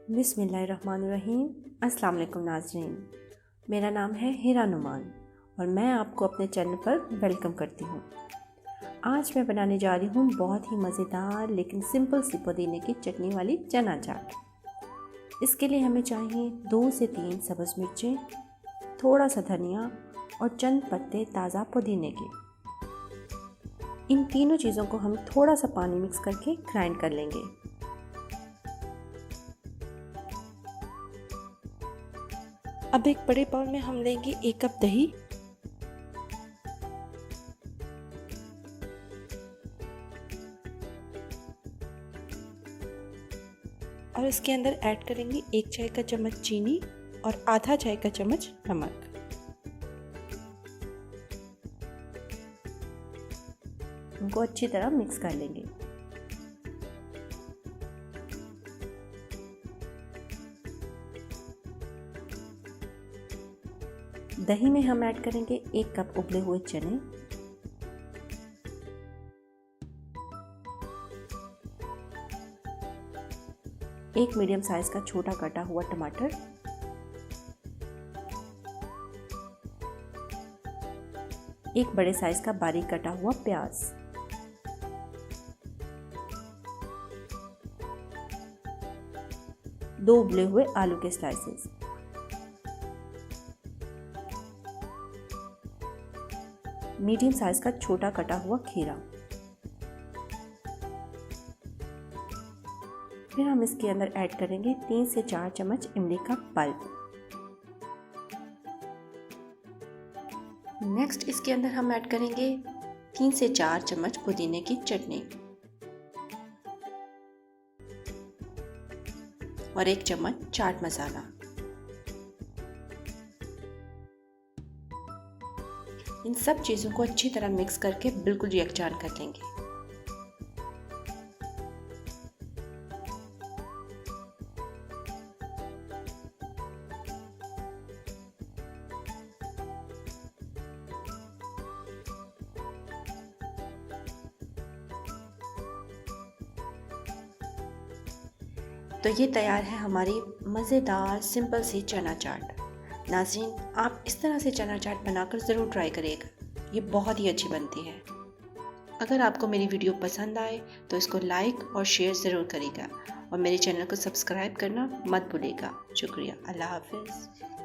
बिस्मिल्लाहिर्रहमानिर्रहीम। अस्सलाम वालेकुम नाज़रीन, मेरा नाम है हिरा नुमान और मैं आपको अपने चैनल पर वेलकम करती हूँ। आज मैं बनाने जा रही हूँ बहुत ही मज़ेदार लेकिन सिंपल सी पुदीने की चटनी वाली चना चाट। इसके लिए हमें चाहिए 2 से 3 सब्ज़ मिर्चें, थोड़ा सा धनिया और चंद पत्ते ताज़ा पुदीने के। इन तीनों चीज़ों को हम थोड़ा सा पानी मिक्स करके ग्राइंड कर लेंगे। अब एक बड़े बाउल में हम लेंगे 1 कप दही, और इसके अंदर ऐड करेंगे 1 चाय का चम्मच चीनी और आधा चाय का चम्मच नमक। उनको अच्छी तरह मिक्स कर लेंगे। दही में हम ऐड करेंगे 1 कप उबले हुए चने, एक मीडियम साइज का छोटा कटा हुआ टमाटर, एक बड़े साइज का बारीक कटा हुआ प्याज, दो उबले हुए आलू के स्लाइसेस, मीडियम साइज का छोटा कटा हुआ खीरा। फिर हम इसके अंदर ऐड करेंगे 3 से 4 चम्मच इमली का पल्प। नेक्स्ट इसके अंदर हम ऐड करेंगे 3 से 4 चम्मच पुदीने की चटनी और 1 चम्मच चाट मसाला। इन सब चीज़ों को अच्छी तरह मिक्स करके बिल्कुल यकजान कर लेंगे। तो ये तैयार है हमारी मज़ेदार सिंपल सी चना चाट। नाज़रीन, आप इस तरह से चना चाट बनाकर ज़रूर ट्राई करिएगा, ये बहुत ही अच्छी बनती है। अगर आपको मेरी वीडियो पसंद आए तो इसको लाइक और शेयर ज़रूर करिएगा और मेरे चैनल को सब्सक्राइब करना मत भूलिएगा। शुक्रिया। अल्लाह हाफ़िज़।